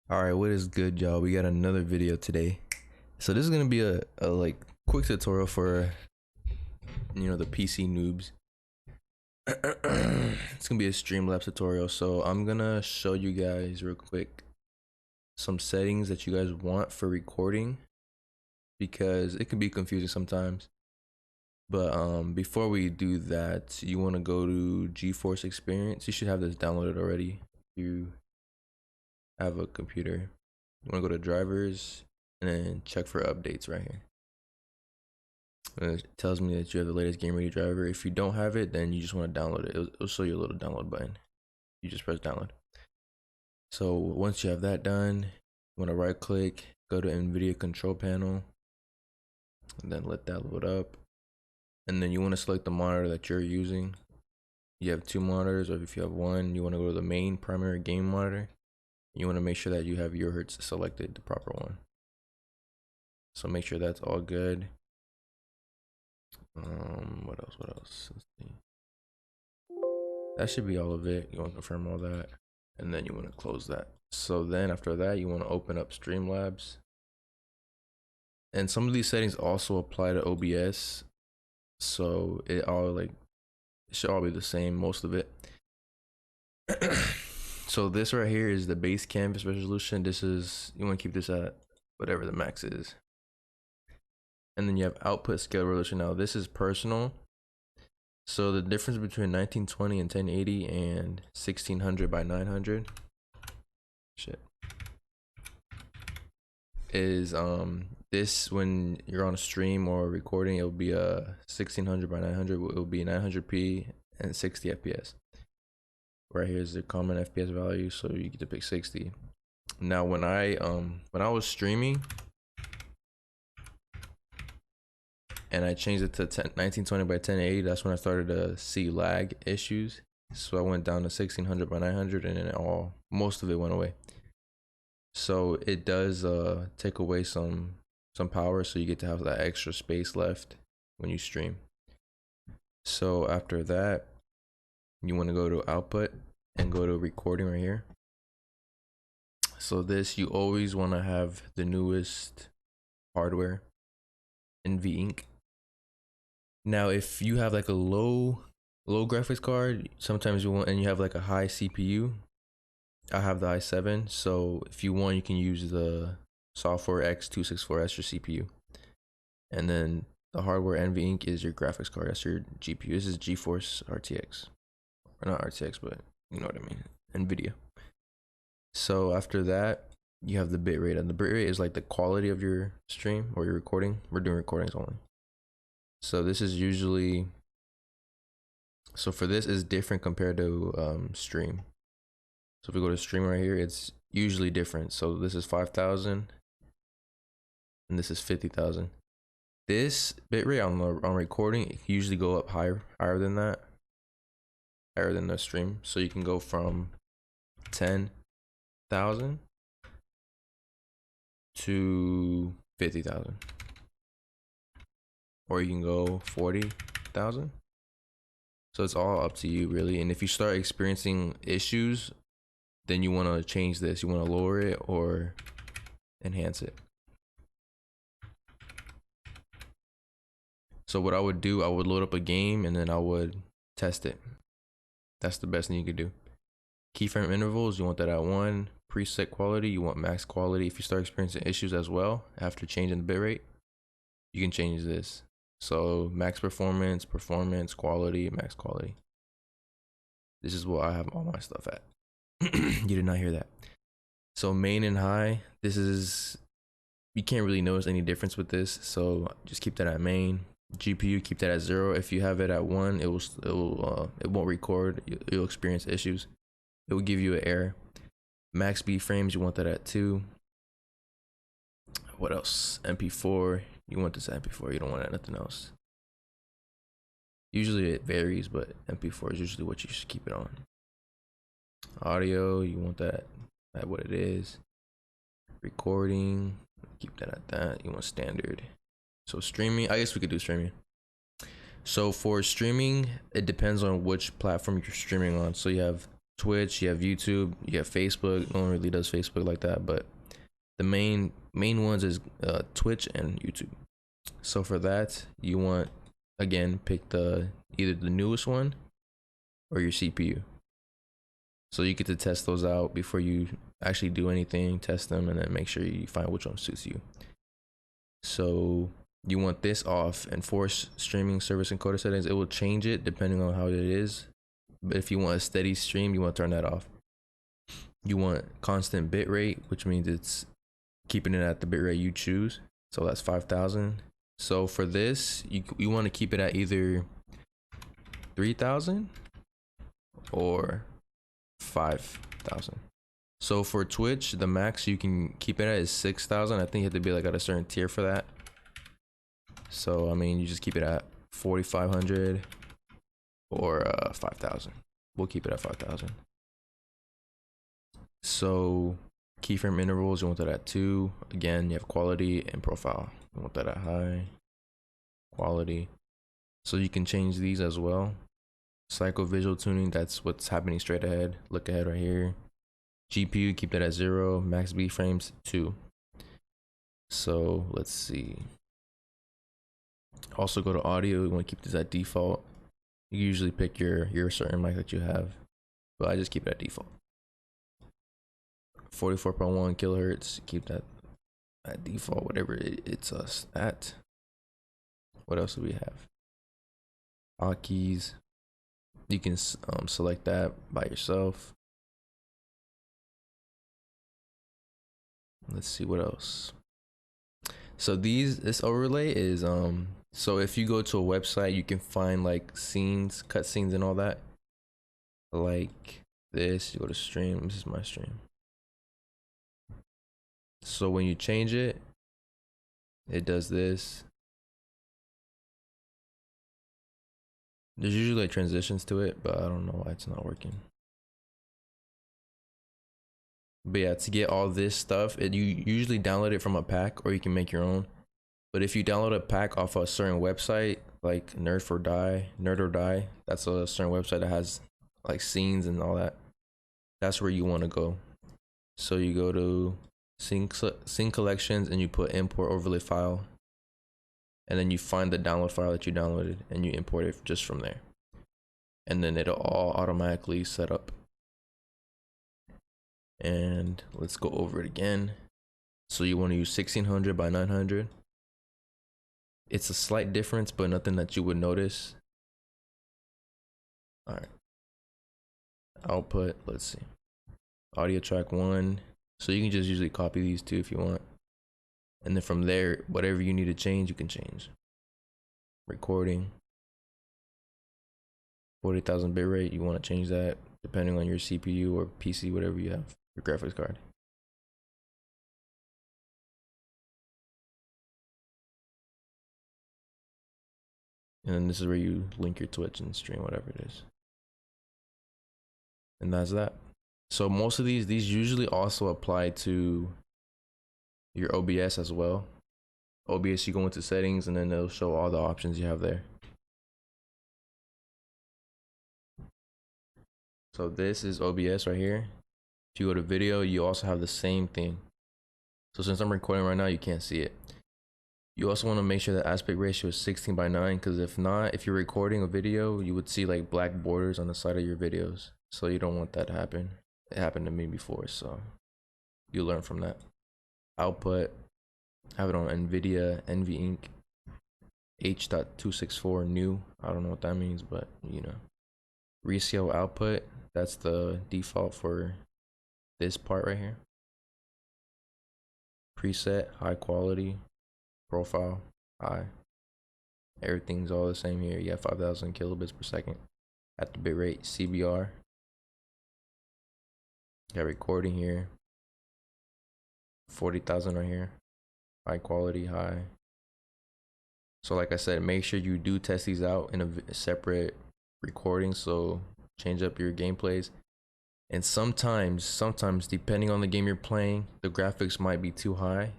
All right, what is good, y'all? We got another video today. So this is gonna be a like quick tutorial for the PC noobs. It's gonna be a Streamlabs tutorial. So I'm gonna show you guys real quick some settings that you guys want for recording because it can be confusing sometimes. But before we do that, you want to go to GeForce Experience. You should have this downloaded already. You have a computer. You want to go to drivers and then check for updates right here. It tells me that you have the latest Game Ready driver. If you don't have it, then you just want to download it. It'll show you a little download button. You just press download. So once you have that done, you want to right click, go to NVIDIA control panel, and then let that load up. And then you want to select the monitor that you're using. You have two monitors, or if you have one, you want to go to the main primary game monitor. You want to make sure that you have your hertz selected, the proper one. So make sure that's all good. What else? Let's see. That should be all of it. You want to confirm all that, and then you want to close that. So then after that, you want to open up Streamlabs. And some of these settings also apply to OBS. So it should all be the same, most of it. So this right here is the base canvas resolution. You want to keep this at whatever the max is. And then you have output scale resolution. Now this is personal. So the difference between 1920 and 1080 and 1600 by 900 is this, when you're on a stream or recording, it'll be 1600 by 900. It'll be 900p and 60 fps. Right here is the common fps value, so you get to pick 60. Now when I was streaming and I changed it to 1920 by 1080, that's when I started to see lag issues. So I went down to 1600 by 900, and then most of it went away. So it does take away some power, so you get to have that extra space left when you stream. So after that, you want to go to output and go to recording right here. So this, you always want to have the newest hardware, NVINC. Now if you have like a low graphics card, sometimes you have like a high CPU. I have the i7, so if you want, you can use the software X264S, your CPU, and then the hardware NVINC is your graphics card. That's your GPU. This is GeForce RTX, or not RTX, but you know what I mean, NVIDIA. So after that, you have the bitrate, and the bitrate is like the quality of your stream or your recording. We're doing recordings only. So this is usually, so for this is different compared to stream. So if we go to stream right here, it's usually different. So this is 5,000 and this is 50,000. This bitrate on recording, it can usually go up higher than that, higher than the stream. So you can go from 10,000 to 50,000, or you can go 40,000. So it's all up to you, really. And if you start experiencing issues, then you want to change this. You want to lower it or enhance it. So what I would do, I would load up a game and then I would test it. That's the best thing you could do. Keyframe intervals, you want that at 1. Preset quality, you want max quality. If you start experiencing issues as well after changing the bitrate, you can change this. So max performance, quality, max quality. This is what I have all my stuff at. You did not hear that. So main and high, this is, you can't really notice any difference with this, so just keep that at main. GPU, keep that at 0. If you have it at 1, it won't record. You'll experience issues. It will give you an error. Max B frames, you want that at 2. What else? MP4, you want this at MP4. You don't want nothing else. Usually it varies, but MP4 is usually what you should keep it on. Audio, you want that at what it is. Recording, keep that at that. You want standard. So streaming, I guess we could do streaming. So for streaming, it depends on which platform you're streaming on. So you have Twitch, you have YouTube, you have Facebook. No one really does Facebook like that, but the main ones is Twitch and YouTube. So for that, you want, again, pick the either the newest one or your CPU. So you get to test those out before you actually do anything, test them, and then make sure you find which one suits you. So you want this off, and force streaming service encoder settings. It will change it depending on how it is. But if you want a steady stream, you want to turn that off. You want constant bitrate, which means it's keeping it at the bitrate you choose. So that's 5,000. So for this, you want to keep it at either 3,000 or 5,000. So for Twitch, the max you can keep it at is 6,000. I think you have to be like at a certain tier for that. So I mean, you just keep it at 4,500 or 5,000. We'll keep it at 5,000. So keyframe intervals, you want that at 2. Again, you have quality and profile. You want that at high, quality. So you can change these as well. Cycle visual tuning, that's what's happening straight ahead. Look ahead right here. GPU, keep that at 0. Max B frames 2. So let's see. Also go to audio. You want to keep this at default. You usually pick your certain mic that you have, but I just keep it at default. 44.1 kilohertz. Keep that at default. Whatever it's us at. What else do we have? Hotkeys. You can select that by yourself. Let's see what else. So this overlay is so if you go to a website, you can find like scenes, cut scenes and all that. Like this, you go to stream. This is my stream. So when you change it, it does this. There's usually like transitions to it, but I don't know why it's not working. But yeah, to get all this stuff, you usually download it from a pack, or you can make your own. But if you download a pack off a certain website, like Nerd or Die, that's a certain website that has like scenes and all that. That's where you want to go. So you go to scene collections and you put import overlay file. And then you find the download file that you downloaded and you import it just from there. And then it'll all automatically set up. And let's go over it again. So you want to use 1600 by 900. It's a slight difference, but nothing that you would notice. All right. Output, let's see. Audio track 1. So you can just usually copy these two if you want. And then from there, whatever you need to change, you can change. Recording. 40,000 bitrate, you want to change that depending on your CPU or PC, whatever you have, your graphics card. And then this is where you link your Twitch and stream, whatever it is. And that's that. So most of these usually also apply to your OBS as well. OBS, you go into settings and then it'll show all the options you have there. So this is OBS right here. If you go to video, you also have the same thing. So since I'm recording right now, you can't see it. You also want to make sure the aspect ratio is 16 by 9, because if not, if you're recording a video, you would see like black borders on the side of your videos. So you don't want that to happen. It happened to me before, so you learn from that. Output, have it on NVIDIA, NVINC, H.264 new. I don't know what that means, but you know. Rescale output, that's the default for this part right here. Preset, high quality, profile, high. Everything's all the same here. You have 5,000 kilobits per second at the bitrate. CBR. You got recording here. 40,000 right here. High quality, high. So like I said, make sure you do test these out in a separate recording, so change up your gameplays. And sometimes depending on the game you're playing, the graphics might be too high,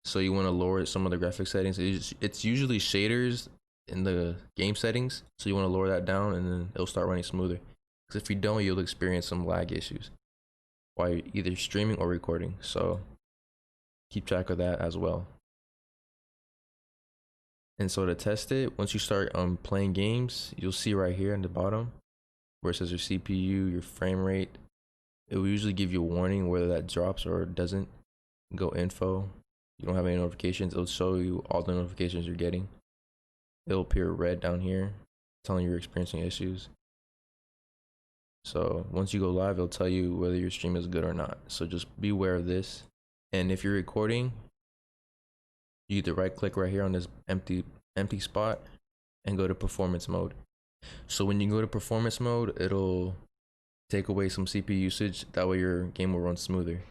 so you want to lower some of the graphic settings. It's usually shaders in the game settings, so you want to lower that down and then it'll start running smoother. Because if you don't, you'll experience some lag issues while you're either streaming or recording. So keep track of that as well. And so to test it, once you start playing games, you'll see right here in the bottom where it says your CPU, your frame rate. It will usually give you a warning whether that drops or doesn't. Go info. You don't have any notifications. It'll show you all the notifications you're getting. It'll appear red down here, telling you you're experiencing issues. So once you go live, it'll tell you whether your stream is good or not. So just be aware of this. And if you're recording, you either right click right here on this empty spot and go to performance mode. So when you go to performance mode, it'll take away some CPU usage. That way your game will run smoother.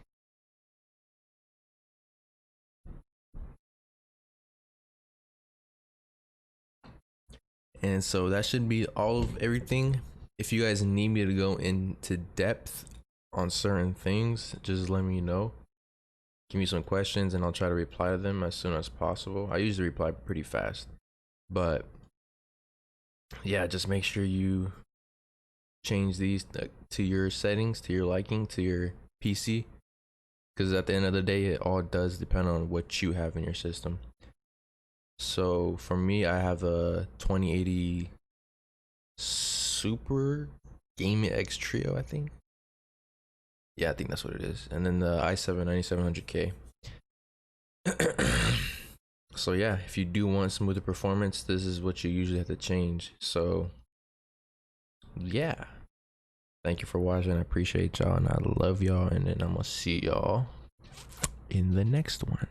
And so that should be all of everything. If you guys need me to go into depth on certain things, just let me know. Give me some questions and I'll try to reply to them as soon as possible. I usually reply pretty fast, but yeah, just make sure you change these to your settings, to your liking, to your PC, because at the end of the day, it all does depend on what you have in your system. So for me, I have a 2080 Super Gaming X Trio, I think. Yeah, I think that's what it is. And then the i7 9700K. So yeah, if you do want smoother performance, this is what you usually have to change. So yeah, thank you for watching. I appreciate y'all and I love y'all, and then I'm gonna see y'all in the next one.